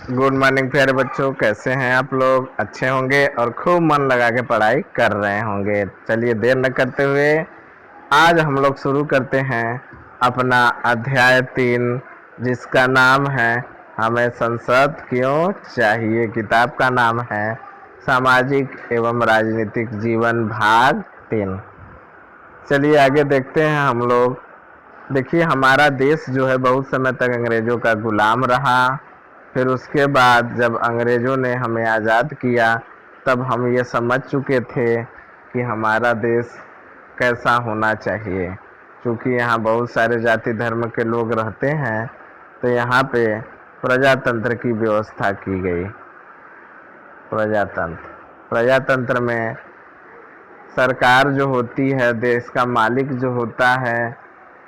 Good morning प्यारे बच्चों, कैसे हैं आप लोग? अच्छे होंगे और खूब मन लगा के पढ़ाई कर रहे होंगे। चलिए देर न करते हुए आज हम लोग शुरू करते हैं अपना अध्याय 3, जिसका नाम है हमें संसद क्यों चाहिए। किताब का नाम है सामाजिक एवं राजनीतिक जीवन भाग 3। चलिए आगे देखते हैं हम लोग। देखिए, हमारा देश जो है बहुत समय तक अंग्रेज़ों का गुलाम रहा। फिर उसके बाद जब अंग्रेज़ों ने हमें आज़ाद किया, तब हम ये समझ चुके थे कि हमारा देश कैसा होना चाहिए। क्योंकि यहाँ बहुत सारे जाति धर्म के लोग रहते हैं, तो यहाँ पे प्रजातंत्र की व्यवस्था की गई। प्रजातंत्र प्रजातंत्र में सरकार जो होती है, देश का मालिक जो होता है,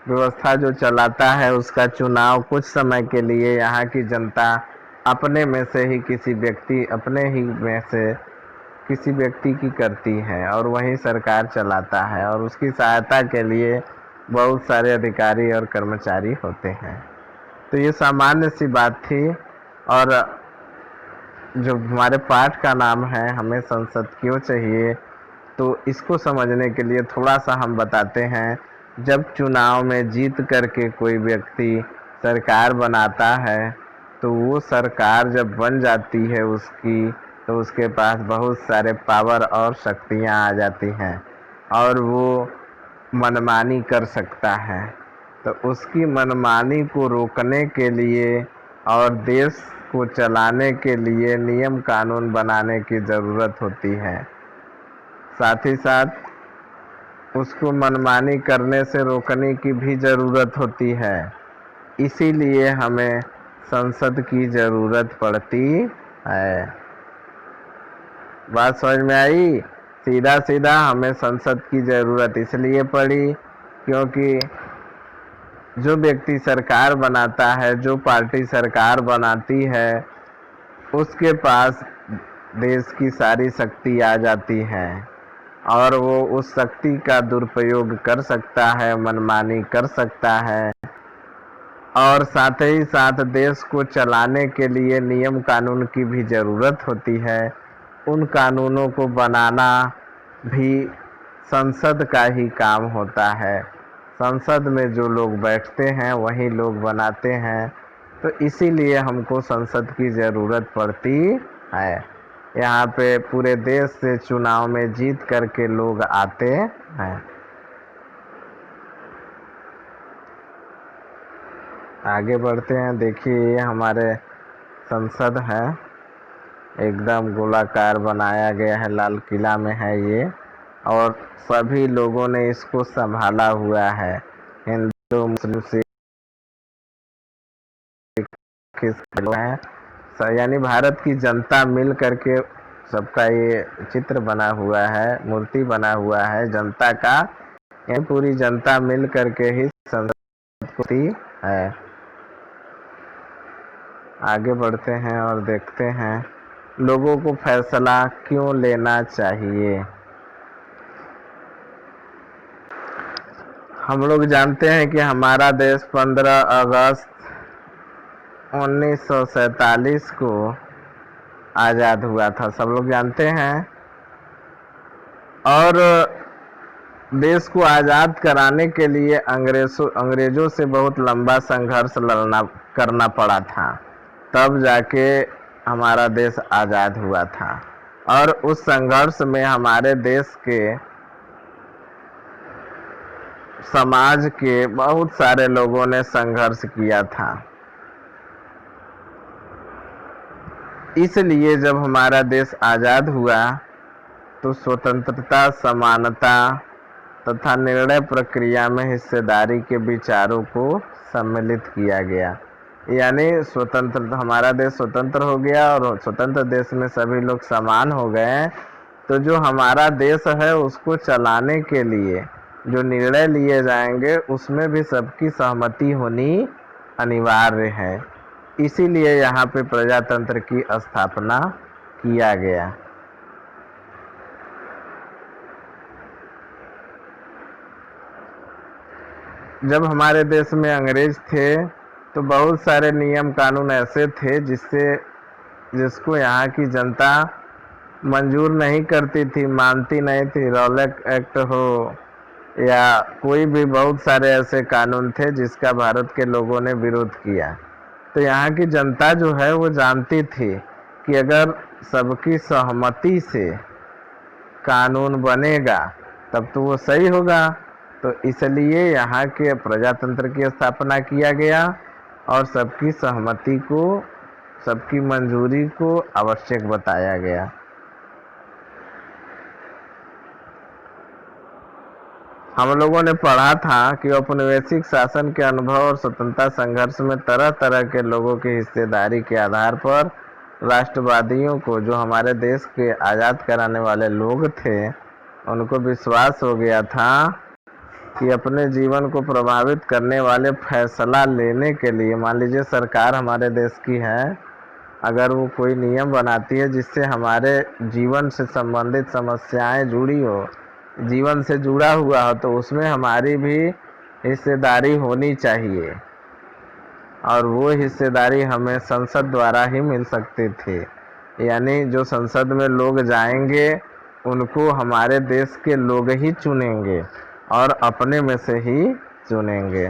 व्यवस्था जो चलाता है, उसका चुनाव कुछ समय के लिए यहाँ की जनता अपने में से ही किसी व्यक्ति की करती है और वही सरकार चलाता है, और उसकी सहायता के लिए बहुत सारे अधिकारी और कर्मचारी होते हैं। तो ये सामान्य सी बात थी। और जो हमारे पाठ का नाम है हमें संसद क्यों चाहिए, तो इसको समझने के लिए थोड़ा सा हम बताते हैं। जब चुनाव में जीत करके कोई व्यक्ति सरकार बनाता है, तो वो सरकार जब बन जाती है उसकी, तो उसके पास बहुत सारे पावर और शक्तियां आ जाती हैं और वो मनमानी कर सकता है। तो उसकी मनमानी को रोकने के लिए और देश को चलाने के लिए नियम कानून बनाने की ज़रूरत होती है। साथ ही साथ उसको मनमानी करने से रोकने की भी ज़रूरत होती है। इसीलिए हमें संसद की ज़रूरत पड़ती है। बात समझ में आई? सीधा सीधा हमें संसद की ज़रूरत इसलिए पड़ी क्योंकि जो व्यक्ति सरकार बनाता है, जो पार्टी सरकार बनाती है, उसके पास देश की सारी शक्ति आ जाती है और वो उस शक्ति का दुरुपयोग कर सकता है, मनमानी कर सकता है। और साथ ही साथ देश को चलाने के लिए नियम कानून की भी ज़रूरत होती है। उन कानूनों को बनाना भी संसद का ही काम होता है। संसद में जो लोग बैठते हैं वही लोग बनाते हैं। तो इसीलिए हमको संसद की ज़रूरत पड़ती है। यहाँ पे पूरे देश से चुनाव में जीत करके लोग आते हैं। आगे बढ़ते हैं। देखिए, ये हमारे संसद है, एकदम गोलाकार बनाया गया है, लाल किला में है ये, और सभी लोगों ने इसको संभाला हुआ है। हिंदू, मुस्लिम, सिख हैं, यानी भारत की जनता मिल करके सबका ये चित्र बना हुआ है, मूर्ति बना हुआ है जनता का। ये पूरी जनता मिल करके ही संसद होती है। आगे बढ़ते हैं और देखते हैं लोगों को फैसला क्यों लेना चाहिए। हम लोग जानते हैं कि हमारा देश 15 अगस्त 1947 को आज़ाद हुआ था, सब लोग जानते हैं। और देश को आज़ाद कराने के लिए अंग्रेज़ों से बहुत लंबा संघर्ष करना पड़ा था, तब जाके हमारा देश आज़ाद हुआ था। और उस संघर्ष में हमारे देश के समाज के बहुत सारे लोगों ने संघर्ष किया था। इसलिए जब हमारा देश आज़ाद हुआ तो स्वतंत्रता, समानता तथा निर्णय प्रक्रिया में हिस्सेदारी के विचारों को सम्मिलित किया गया। यानी हमारा देश स्वतंत्र हो गया और स्वतंत्र देश में सभी लोग समान हो गए। तो जो हमारा देश है उसको चलाने के लिए जो निर्णय लिए जाएंगे उसमें भी सबकी सहमति होनी अनिवार्य है। इसीलिए यहाँ पे प्रजातंत्र की स्थापना किया गया। जब हमारे देश में अंग्रेज थे तो बहुत सारे नियम कानून ऐसे थे जिससे जिसको यहाँ की जनता मंजूर नहीं करती थी, मानती नहीं थी, रॉलेट एक्ट हो या कोई भी बहुत सारे ऐसे कानून थे जिसका भारत के लोगों ने विरोध किया। तो यहाँ की जनता जो है वो जानती थी कि अगर सबकी सहमति से कानून बनेगा तब तो वो सही होगा। तो इसलिए यहाँ के प्रजातंत्र की स्थापना किया गया और सबकी सहमति को, सबकी मंजूरी को आवश्यक बताया गया। हम लोगों ने पढ़ा था कि औपनिवेशिक शासन के अनुभव और स्वतंत्रता संघर्ष में तरह तरह के लोगों की हिस्सेदारी के आधार पर राष्ट्रवादियों को, जो हमारे देश के आज़ाद कराने वाले लोग थे, उनको विश्वास हो गया था कि अपने जीवन को प्रभावित करने वाले फैसला लेने के लिए, मान लीजिए सरकार हमारे देश की है, अगर वो कोई नियम बनाती है जिससे हमारे जीवन से संबंधित समस्याएं जुड़ी हो, जीवन से जुड़ा हुआ हो, तो उसमें हमारी भी हिस्सेदारी होनी चाहिए और वो हिस्सेदारी हमें संसद द्वारा ही मिल सकती थी। यानी जो संसद में लोग जाएंगे उनको हमारे देश के लोग ही चुनेंगे और अपने में से ही चुनेंगे।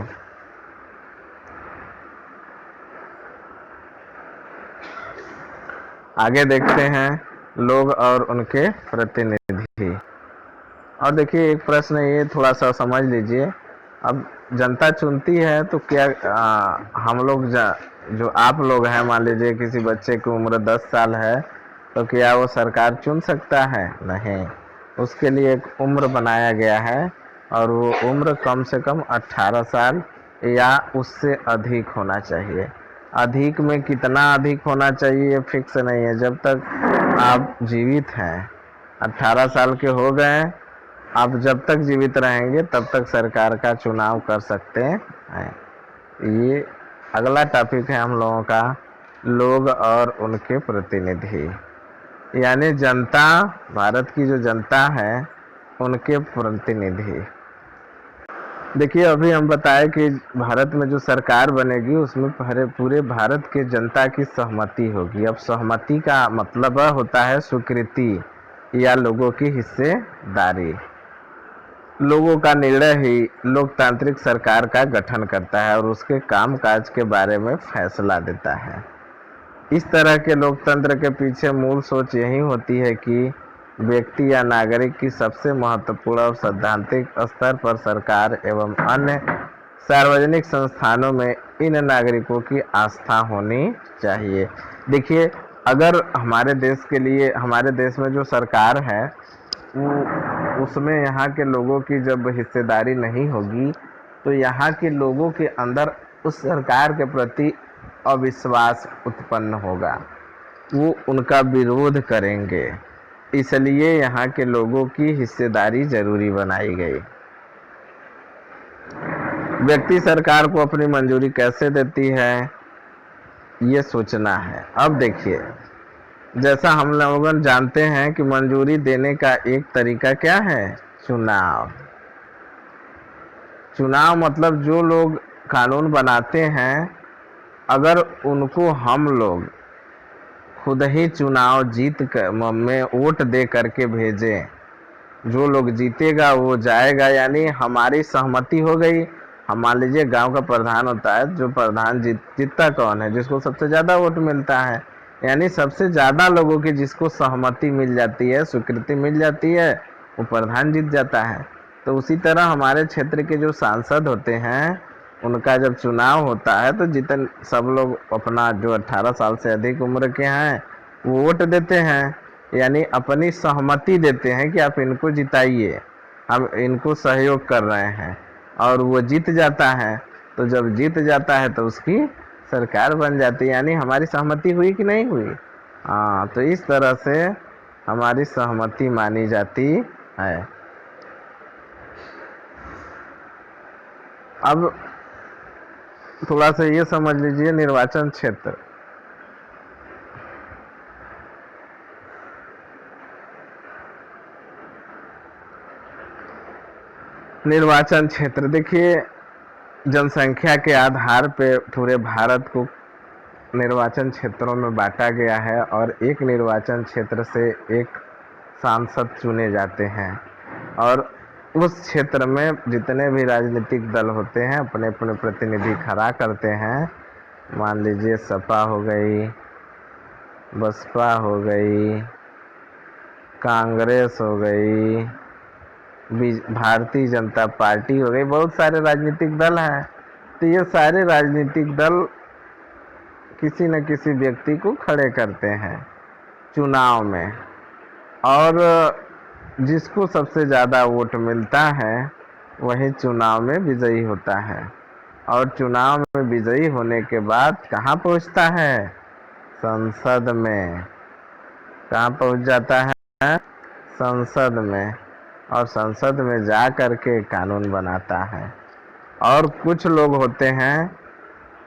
आगे देखते हैं लोग और उनके प्रतिनिधि। और देखिए एक प्रश्न ये थोड़ा सा समझ लीजिए, अब जनता चुनती है तो क्या हम लोग जो आप लोग हैं, मान लीजिए किसी बच्चे की उम्र 10 साल है तो क्या वो सरकार चुन सकता है? नहीं, उसके लिए एक उम्र बनाया गया है और वो उम्र कम से कम 18 साल या उससे अधिक होना चाहिए। अधिक में कितना अधिक होना चाहिए फिक्स नहीं है, जब तक आप जीवित हैं 18 साल के हो गए, आप जब तक जीवित रहेंगे तब तक सरकार का चुनाव कर सकते हैं। ये अगला टॉपिक है हम लोगों का, लोग और उनके प्रतिनिधि, यानी जनता, भारत की जो जनता है उनके प्रतिनिधि। देखिए अभी हम बताए कि भारत में जो सरकार बनेगी उसमें पूरे भारत के जनता की सहमति होगी। अब सहमति का मतलब होता है स्वीकृति या लोगों की हिस्सेदारी। लोगों का निर्णय ही लोकतांत्रिक सरकार का गठन करता है और उसके कामकाज के बारे में फैसला देता है। इस तरह के लोकतंत्र के पीछे मूल सोच यही होती है कि व्यक्ति या नागरिक की सबसे महत्वपूर्ण और सैद्धांतिक स्तर पर सरकार एवं अन्य सार्वजनिक संस्थानों में इन नागरिकों की आस्था होनी चाहिए। देखिए अगर हमारे देश के लिए, हमारे देश में जो सरकार है वो, उसमें यहाँ के लोगों की जब हिस्सेदारी नहीं होगी तो यहाँ के लोगों के अंदर उस सरकार के प्रति अविश्वास उत्पन्न होगा, वो उनका विरोध करेंगे। इसलिए यहाँ के लोगों की हिस्सेदारी जरूरी बनाई गई। व्यक्ति सरकार को अपनी मंजूरी कैसे देती है ये सोचना है। अब देखिए, जैसा हम लोग जानते हैं कि मंजूरी देने का एक तरीका क्या है, चुनाव। चुनाव मतलब जो लोग कानून बनाते हैं, अगर उनको हम लोग खुद ही चुनाव जीत कर में वोट दे करके भेजें, जो लोग जीतेगा वो जाएगा, यानी हमारी सहमति हो गई। हम मान लीजिए गांव का प्रधान होता है, जो प्रधान जीतता कौन है, जिसको सबसे ज़्यादा वोट मिलता है, यानी सबसे ज़्यादा लोगों की जिसको सहमति मिल जाती है, स्वीकृति मिल जाती है, वो प्रधान जीत जाता है। तो उसी तरह हमारे क्षेत्र के जो सांसद होते हैं उनका जब चुनाव होता है तो जितने सब लोग अपना जो 18 साल से अधिक उम्र के हैं वो वोट देते हैं, यानी अपनी सहमति देते हैं कि आप इनको जिताइए, हम इनको सहयोग कर रहे हैं, और वो जीत जाता है। तो जब जीत जाता है तो उसकी सरकार बन जाती है, यानी हमारी सहमति हुई कि नहीं हुई। हाँ, तो इस तरह से हमारी सहमति मानी जाती है। अब थोड़ा सा ये समझ लीजिए, निर्वाचन क्षेत्र। निर्वाचन क्षेत्र देखिए, जनसंख्या के आधार पे पूरे भारत को निर्वाचन क्षेत्रों में बांटा गया है और एक निर्वाचन क्षेत्र से एक सांसद चुने जाते हैं और उस क्षेत्र में जितने भी राजनीतिक दल होते हैं अपने अपने प्रतिनिधि खड़ा करते हैं। मान लीजिए सपा हो गई, बसपा हो गई, कांग्रेस हो गई, भारतीय जनता पार्टी हो गई, बहुत सारे राजनीतिक दल हैं। तो ये सारे राजनीतिक दल किसी न किसी व्यक्ति को खड़े करते हैं चुनाव में और जिसको सबसे ज़्यादा वोट मिलता है वही चुनाव में विजयी होता है और चुनाव में विजयी होने के बाद कहाँ पहुँचता है? संसद में। कहाँ पहुँच जाता है? संसद में। और संसद में जा कर के कानून बनाता है। और कुछ लोग होते हैं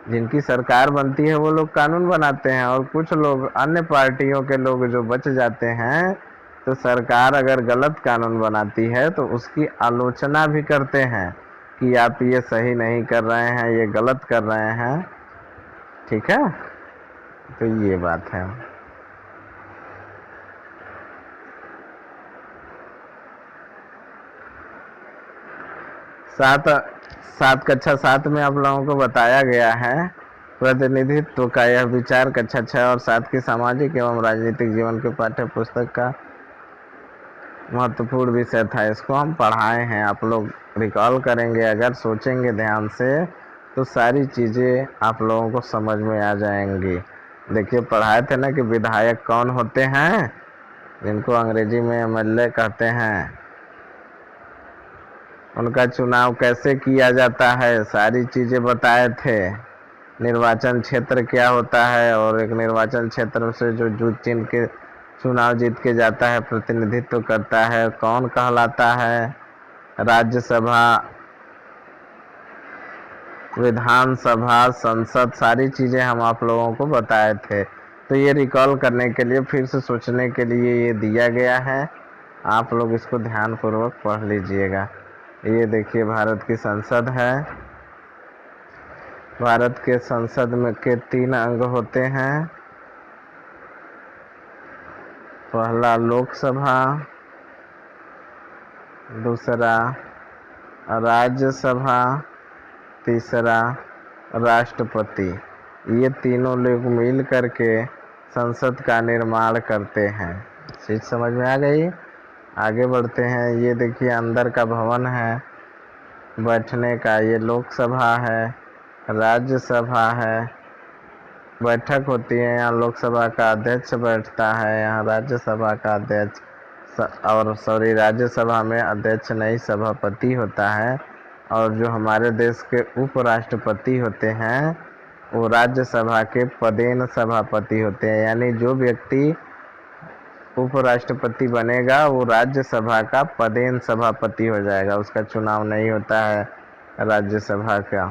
जिनकी सरकार बनती है वो लोग कानून बनाते हैं और कुछ लोग अन्य पार्टियों के लोग जो बच जाते हैं तो सरकार अगर गलत कानून बनाती है तो उसकी आलोचना भी करते हैं कि आप ये सही नहीं कर रहे हैं, ये गलत कर रहे हैं। ठीक है, तो ये बात है। सात कक्षा 7 में आप लोगों को बताया गया है प्रतिनिधित्व का यह विचार कक्षा 6 और 7 के सामाजिक एवं राजनीतिक जीवन के पाठ्य पुस्तक का महत्वपूर्ण विषय था। इसको हम पढ़ाए हैं, आप लोग रिकॉल करेंगे, अगर सोचेंगे ध्यान से तो सारी चीज़ें आप लोगों को समझ में आ जाएंगी। देखिए पढ़ाए थे ना कि विधायक कौन होते हैं, जिनको अंग्रेजी में एमएलए कहते हैं, उनका चुनाव कैसे किया जाता है, सारी चीज़ें बताए थे। निर्वाचन क्षेत्र क्या होता है और एक निर्वाचन क्षेत्र से जो चुनाव जीत के जाता है, प्रतिनिधित्व करता है, कौन कहलाता है, राज्यसभा, विधानसभा, संसद, सारी चीज़ें हम आप लोगों को बताए थे। तो ये रिकॉल करने के लिए, फिर से सोचने के लिए ये दिया गया है। आप लोग इसको ध्यानपूर्वक पढ़ लीजिएगा। ये देखिए भारत की संसद है। भारत के संसद में के 3 अंग होते हैं। पहला लोकसभा, दूसरा राज्यसभा, तीसरा राष्ट्रपति। ये तीनों लोग मिल करके संसद का निर्माण करते हैं। चीज़ समझ में आ गई? आगे बढ़ते हैं। ये देखिए अंदर का भवन है बैठने का, ये लोकसभा है, राज्यसभा है, बैठक होती है, यहाँ लोकसभा का अध्यक्ष बैठता है, यहाँ राज्यसभा का अध्यक्ष और राज्यसभा में अध्यक्ष नहीं सभापति होता है। और जो हमारे देश के उपराष्ट्रपति होते हैं वो राज्यसभा के पदेन सभापति होते हैं, यानी जो व्यक्ति उपराष्ट्रपति बनेगा वो राज्यसभा का पदेन सभापति हो जाएगा, उसका चुनाव नहीं होता है राज्यसभा का।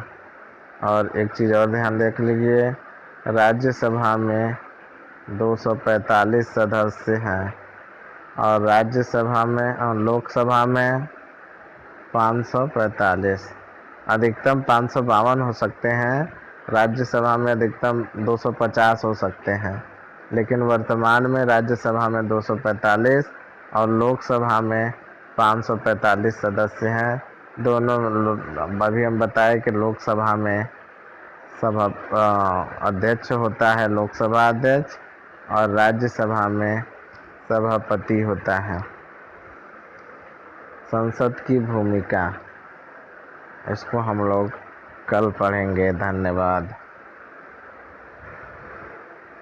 और एक चीज़ और ध्यान देख लीजिए, राज्यसभा में 245 सदस्य हैं और राज्यसभा में और लोकसभा में 545, अधिकतम 552 हो सकते हैं, राज्यसभा में अधिकतम 250 हो सकते हैं। लेकिन वर्तमान में राज्यसभा में 245 और लोकसभा में 545 सदस्य हैं। दोनों अभी हम बताए कि लोकसभा में अध्यक्ष होता है, लोकसभा अध्यक्ष, और राज्यसभा में सभापति होता है। संसद की भूमिका, इसको हम लोग कल पढ़ेंगे। धन्यवाद।